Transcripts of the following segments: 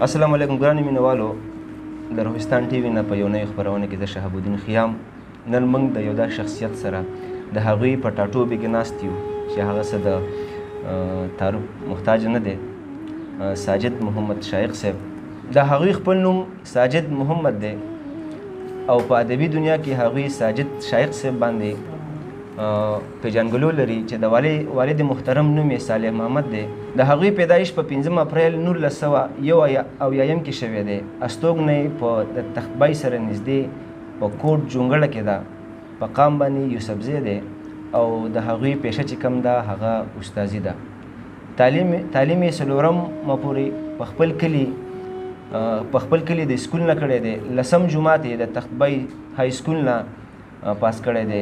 السلام علیکم ګرانو مینوالو د روحستان ټي وي نه په یو نوې خپرونه کې زه شهاب الدین خیام نن موږ د یو داسې شخصیت سره د هغوی په ټاټوبي کې ناست یو چې هغه څه د تعارف محتاج نه دی ساجد محمد شائق صاحب د هغوی خپل نوم ساجد محمد دی او په ادبي دنیا کې هغوی ساجد شائق صاحب باندې پیژنګلو لري چې د والد محترم نوم یې صالح محمد دی د هغوی پیدایش په 5 اپریل 1901 کې شوی دی استوګنۍ په د تختبای سره نږدې په کوټ جونګړه کې ده په قام باندې یوسفزی دی او د هغوی پیشه چې کوم ده هغه استازي ده تعلیم یې څلورم مپورې په خپل کلي د سکول نه کړی دی 10 جماعت یې د تختبای های سکول نه پاس کړی دی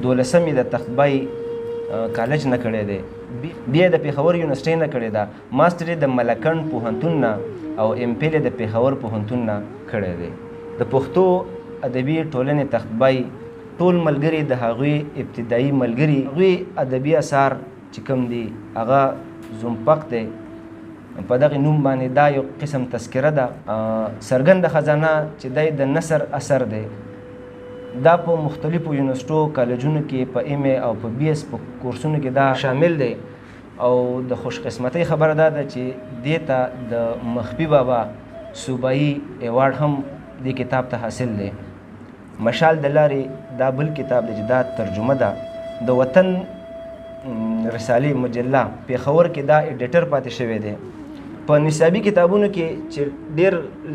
12 د تختبای کالج نه کړی دی بیا د پیښور یونیورسټۍ نه کړی ده ماسټر د ملکند پوهنتون نه او ایم پی د پیښور پوهنتون نه کړی دی د پښتو ادبي ټولنې تختبای ټول ملګري د هغوی ابتدایي ملګري هغوی ادبي اثار چې کوم دي هغه زومپق دی په دغه نوم باندې دا یو قسم تذکره ده څرګنده خزانه چې دی د نثر اثر دی دا په مختلفو یونیورسټو کالجونو کې په ایم ای او په بی اس په کورسونو کې دا شامل دی او د خوش قسمتۍ خبره دا ده چې دې ته د مخفي بابا صوبایي ایوارډ هم دې کتاب ته حاصل دی مشال د لارې دا بل کتاب دی چې دا ترجمه ده د وطن رسالې مجله پیښور کې دا ایډیټر پاتې شوی دی په نصابي کتابونو کې چې ډېر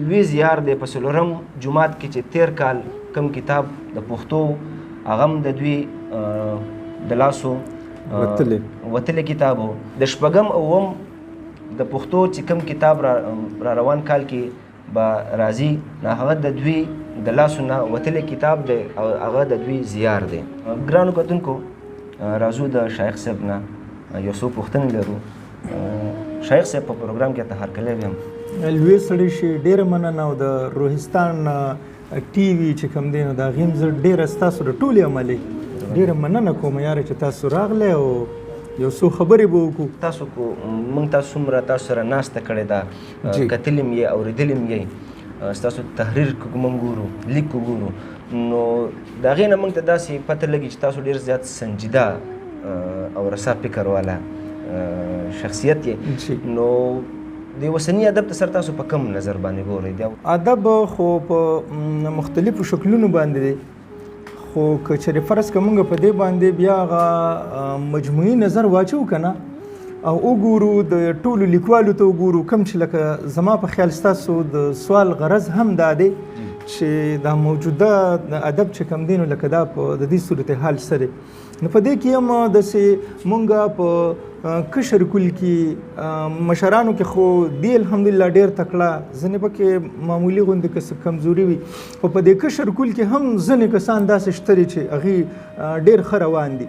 لوی زیار دی په 4 جماعت کې چې 13 کال کم کتاب د پښتو هغه هم د دوی د لاسو وتلی کتاب د شپږم اوم د پښتو چې کم کتاب را روان کال کې به راځي هغه د دوی د لاسو نه وتلی کتاب دی او هغه د دوی زیار دی ګرانو کتونکو راځو د شائق صاحب نه یو څو پوښتنې لرو شائق صاحب په پروګرام کې ته هرکلی ویم لوی سړی شي ډېره مننه او د روحستان ټي وي چې کوم دی نو د هغې هم زه ډېره ستاسو د ټولې عملې ډېره مننه کوم یاره چې تاسو راغلی او یو څو خبرې به وکړو تاسو موږ تاسو څومره تاسو سره ناسته کړې ده کتلې م یې اورېدلې م یې ستاسو تحریر موږ ګورو لیک ګورو نو د هغې نه موږ ته داسې پته لګي چې تاسو ډېر زیات سنجیده او رسا فکر والا شخصیت یې نو د اوسني ادب ته سره تاسو په کوم نظر باندې ګورئ ادب خو په مختلفو شکلونو باندې دی خو که چېرې فرض که موږ په دې باندې بیا هغه مجموعي نظر واچو که نه او وګورو د ټولو لیکوالو ته وګورو کوم چې لکه زما په خیال ستاسو د سوال غرض هم دا دی چې دا موجوده ادب چې کوم دی نو لکه دا په د دې صورتحال سره نو په دې کې هم داسې مونږ په کشر کل کې مشرانو کې خو دی الحمدلله ډېر تکړه ځینې پکې معمولي غوندې کمزوري وي خو په دې کشر کل کې هم ځینې کسان داسې شته دي چې هغې ډېر ښه روان دي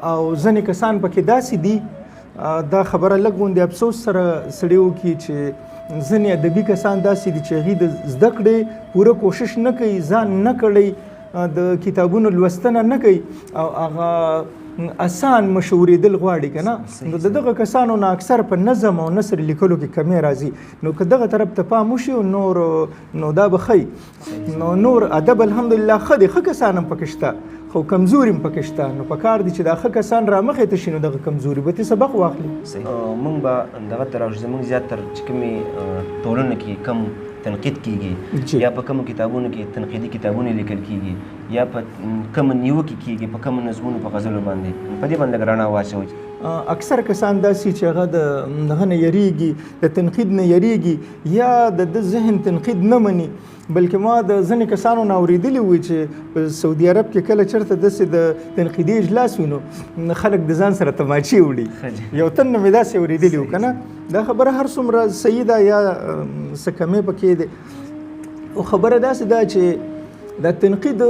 او ځینې کسان پکې داسې دي دا خبره لږ غوندې افسوس سره سړی وکړي چې ځینې ادبي کسان داسې دي چې هغې د زده کړې پوره کوشش نه کوي ځان نه کړی د کتابونو لوستنه نه کوي او هغه اسان مشورېدل غواړي که نه نو د دغه کسانو نه اکثر په نظم او نثر لیکلو کې کمی راځي نو که دغه طرف ته پام وشي نو دا به ښه نو نور ادب الحمدلله ښه دی ښه کسان هم پکې شته خو کمزوري هم پکې شته نو پکار دی چې دا ښه کسان رامخې ته شي نو دغه کمزوري به ترې سبق واخلي موږ به دغه ته راوځو زموږ زیاتر چې کومې ټولنه کې کم تنقید کیږي یا په کومو کتابونو کې تنقیدي کتابونه لیکل کیږي یا په کومه نیوکې کیږي په کومو نظمونو په غزلو باندې په دې باندې لږ رڼا واچوئ اکثر کسان داسې چې هغه د دغه نه یریږي د تنقید نه یریږي یا د ذهن تنقید نه مني بلکې ما د ځینې کسانو نه اورېدلي وي چې په سعودي عرب کې کله چېرته داسې د تنقیدي اجلاس وي نو خلک د ځان سره تماچې وړي یو تن نه مې داسې اورېدلي وو که نه دا خبره هر څومره صحیح ده یا څه کمې پکې دی او خبره داسې ده چې د تنقید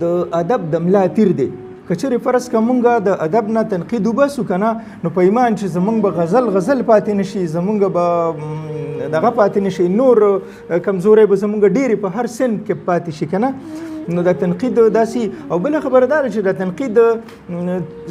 د ادب د ملا تیر دی که چېرې فرض که مونږ د ادب نه تنقید وباسو که نه نو په ایمان چې زمونږ به غزل پاتې نه شي زمونږ به دغه پاتې نه شي نور کمزورۍ به زمونږ ډېرې په هر سن کې پاتې شي که نه نو دا تنقید داسې او بله خبره دا ده چې دا تنقید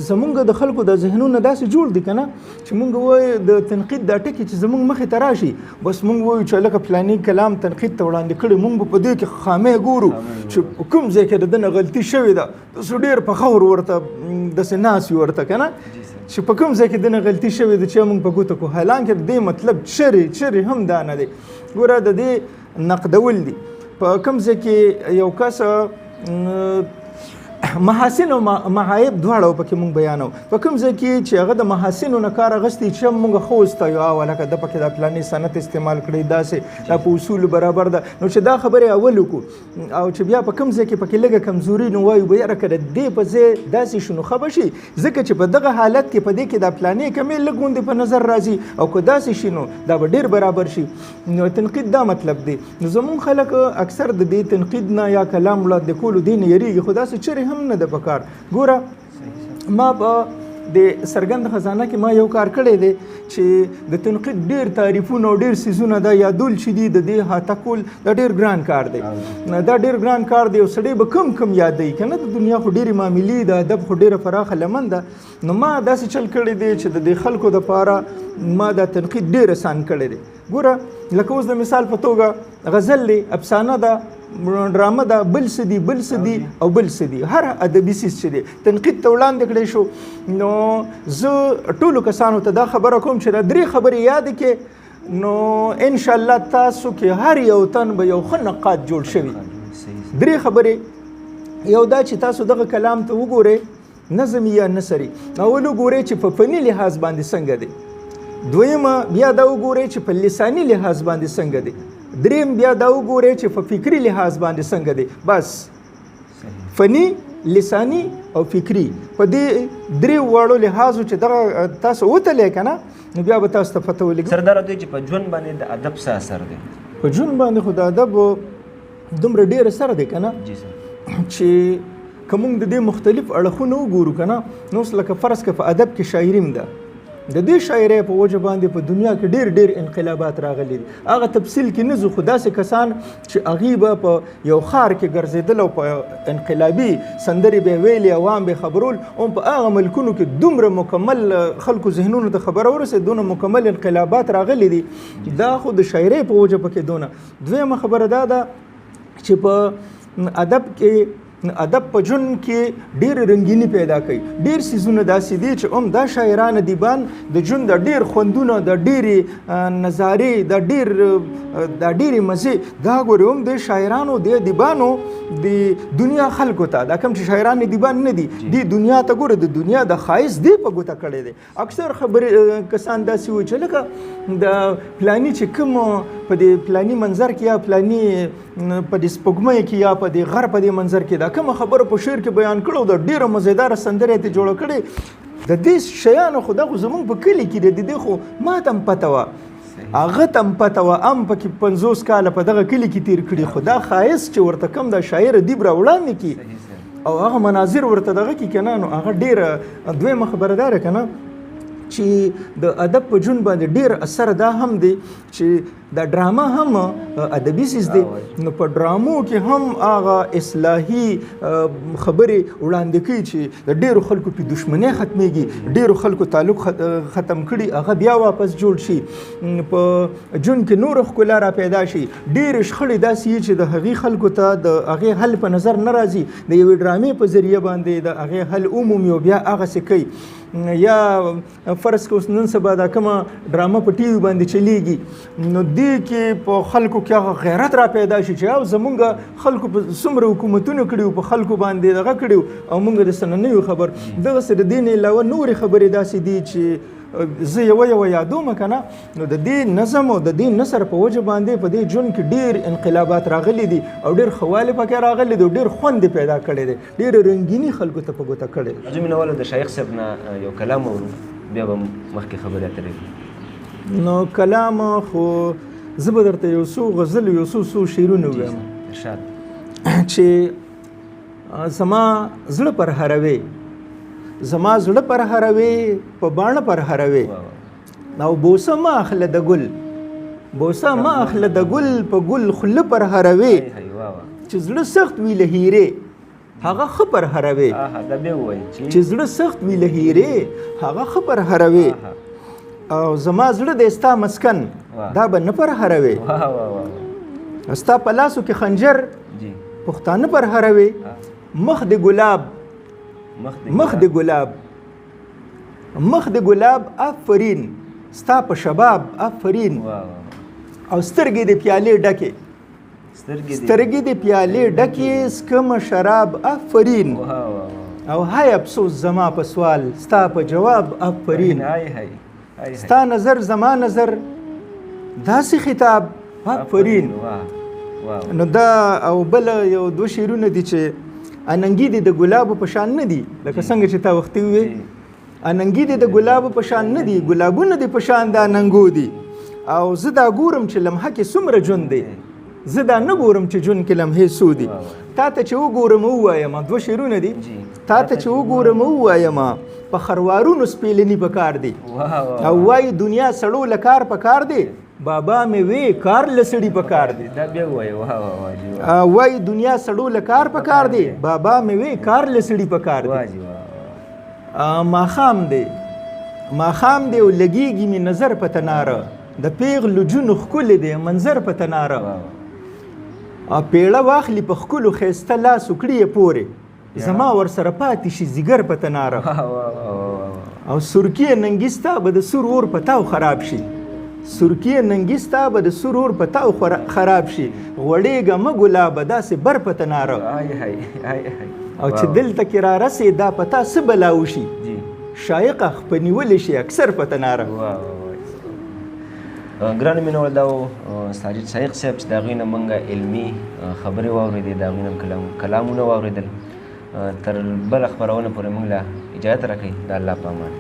زمونږ د خلکو د ذهنونه داسې جوړ دي که نه چې مونږ وایو د تنقید دا ټکي چې زمونږ مخې ته راشي بس مونږ وایو چې لکه فلاني کلام تنقید ته وړاندې کړی مونږ به په دې کې خامئ ګورو چې کوم ځای کې د ده نه غلطي شوې ده تاسو ډېر په خور ورته داسې ناست وي ورته که نه چې په کوم ځای کې د نه غلطي شوې ده چې موږ په ګوته کړو حالانکه د دې مطلب چرې هم دا نه دی ګوره د دې نقدول دي په کوم ځای کې یو کس محاسن او معایب دواړه پکې مونږ بیانو په کوم ځای کې چې هغه د محاسنو نه کار اخیستی چې مونږ خو وستایو لکه د پکې د پلاني صنعت استعمال کړی داسې دا په اصول برابر ده نو چې دا خبرې اول وکړو او چې بیا په کوم ځای کې پکې لږه کمزوري نو وایو به یاره که د دې په ځای داسې شنو ښه به شي ځکه چې په دغه حالت کې په دې کې دا پلاني کمې لږ غوندې په نظر راځي او که داسې شي نو دا به ډېر برابر شي نو تنقید دا مطلب دی نو زمونږ خلک اکثر د دې تنقید نه یا کلام وړاندې کولو دې نه یریږي خو داسې چرې هم نه ده پکار ګوره ما په د سرګند خزانه کې ما یو کار کړی دی چې د تنقید ډېر تعریفونه او ډېر څیزونه دا یادول چې دي د دې احاطه کول دا ډېر ګران کار دی دا ډېر ګران کار دی او سړی به کم یادوي که نه د دنیا خو ډېرې معاملې د ادب خو ډېره پراخه لمن ده نو ما داسې چل کړی دی چې د دې خلکو دپاره ما دا تنقید ډېر اسان کړی دی ګوره لکه اوس د مثال په توګه غزل دی افسانه ده ډرامه ده بل څه دي بل څه دي او بل څه دي هر ادبي څیز چې دی تنقید ته وړاندې کړی شو نو زه ټولو کسانو ته دا خبره کوم چې دا درې خبرې یاد کړې نو انشاءالله تاسو کې هر یو تن به یو ښه نقاد جوړ شوي درې خبرې یو دا چې تاسو دغه کلام ته وګورئ نظم یا نثري اول وګورئ چې په فني لحاظ باندې څنګه دی دویمه بیا دا وګورئ چې په لساني لحاظ باندې څنګه دی دریم بیا دا وګورئ چې په فکري لحاظ باندې څنګه دی بس فني لساني او فکري په دې درې واړو لحاظو چې دغه تاسو وتلی که نه نو بیا به تاسو ته پته ولګي سردار دوی چې په ژوند باندې د ادب څه اثر دی په ژوند باندې خو د ادب دومره ډېر اثر دی که نه چې که موږ د دې مختلف اړخونه وګورو که نه نو اوس لکه فرض که په ادب کې شاعري هم ده د دې شاعرۍ په وجه باندې په دنیا کې ډېر انقلابات راغلي دي هغه تفصیل کې نه ځو خو داسې کسان چې هغوی به په یو ښار کې ګرځېدل او په انقلابي سندرې به یې ویلې عوام به یې خبرول هم په هغه ملکونو کې دومره مکمل خلکو ذهنونو ته خبره ورسېد دونه مکمل انقلابات راغلي دي دا خو د شاعرۍ په وجه پکې دونه دویمه خبره دا ده چې په ادب کې ادب په ژوند کې ډېر رنګیني پیدا کوي ډېر څیزونه داسې دي چې هم دا شاعران ادیبان د ژوند د ډېر خوندونه د ډېرې نظارې د ډېرې مزې دا ګورې هم د شاعرانو د ادیبانو د دنیا خلکو ته دا کوم چې شاعران ادیبان نه دي د دنیا ته ګوره د دنیا د ښایست دی په ګوته کړی دی اکثر خبرې کسان داسې وایي چې لکه د پلاني چې کوم په دې پلاني منظر کې یا پلاني په دې سپوږمۍ کې یا په دې غر په دې منظر کې دا کومه خبره په شعر کې بیان کړو د ډېره مزیداره سندرې ته جوړه کړې د دې شیانو خو دا خو زمونږ په کلي کې دی د دې خو ما ته هم پته وه هغه ته هم پته وه هم پکې 50 کاله په دغه کلي کې تیر کړي خو دا ښایست چې ورته کوم دا شاعر ادیب را وړاندې کړي او هغه مناظر ورته دغه کړي که نه نو هغه ډېره دویمه خبره داره که نه چې د ادب په ژوند باندې ډېر اثر دا هم دی چې دا ډرامه هم ادبي څیز دی نو په ډرامو کې هم هغه اصلاحي خبرې وړاندې کوي چې د ډېرو خلکو په دښمنۍ ختمېږي ډېرو خلکو تعلق ختم کړي هغه بیا واپس جوړ شي په ژوند کې نور ښکلا را پیدا شي ډېرې شخړې داسې چې د هغې خلکو ته د هغې حل په نظر نه راځي د یوې ډرامې په ذریعه باندې د هغې حل عمومي او بیا هغسې کوي یا فرض که اوس نن سبا دا کومه ډرامه په ټي وي باندې چلیږي نو دې کې په خلکو کې هغه غیرت را پیدا شي چې او زمونږ خلکو په څومره حکومتونه کړي په خلکو باندې دغه کړي او موږ د څه نه یو خبر دغسې د دې نه علاوه نورې خبرې داسې دي چې زه یوه یادوم که نه نو د دې نظم او د دې نثر په وجه باندې په دې ژوند کې ډېر انقلابات راغلي دي او ډېر ښه پکې راغلي دي او ډېر خوند یې پیدا کړی دی ډېرې رنګیني خلکو ته په ګوته کړی دی زه مینه واله د شایق صاحب نه یو کلام اورو بیا به مخکې خبرې اترې کړو نو کلام خو زه به درته یو څو غزل یو څو شعرونه ووایم چې زما زړه پر هروي زما زړه پر هروي په باڼه پر هروي او بوسه ما اخله د ګل بوسه ما اخله د ګل په ګل خوله پر هروي چې زړه سخت وي له هیرې هغه ښه پر هروي دا بیا ووایي چې زړه سخت وي له هیرې هغه ښه پر هروي او زما زړه دی ستا مسکن دا به نه پر هروي ستا په لاسو کې خنجر پښتانه پر هروي مخ د ګلاب مخ د ګلاب مخ د ګلاب آفرین ستا په شباب آفرین او سترګې د پیالې ډکې سترګې د پیالې ډکې سکم شراب آفرین او هاي افسوس زما په سوال ستا په جواب آفرین ستا نظر زما نظر داسې خطاب آفرین نو دا او بل یو دو شعرونه دي چې اننګي دي د ګلابو په شان نه دي لکه څنګه چې تا وختي وې اننګي دي د ګلابو په شان نه دي ګلابونه دي په شان د اننګو دي او زه دا ګورم چې لمحه کې څومره ژوند دی زه دا نه ګورم چې ژوند کې لمحې څو دي تا ته چې وګورم ووایم دوه شعرونه دي تا ته چې وګورم ووایم په خروارونو سپېلني پکار دي او وایي دنیا سړو له کار پکار دی بابا مې وی کار لسړي پکار دی دا بیا وایي وایي دنیا سړو له کار پکار دی بابا مې وی کار لسړي پکار دی ماښام دی او لګېږي مې نظر په تناره د پیغلو جونو ښکلی دی منظر په تناره پیړه واخلي په ښکلو ښایسته لاس وکړي یې پورې زما ورسره پاتې شي ځیګر په تناره او سرکي ننګستا به د سور اور په تاو خراب شي سرکي ننګستا به د سور اور په تاو خراب شي غوړېږه مه ګلابه داسې بر په تناره او چې دلته کې را رسې دا په تا څه بلا وشي شائق خپه نیولی شي اکثر په تناره ګرانو مینوال دا و ساجد شائق صاحب چې د هغوی نه موږ علمي خبرې واورېدې د هغوی نه کلامونه واورېدل تر بله خپرونه پورې موږ له اجازت راکوئ د الله په امان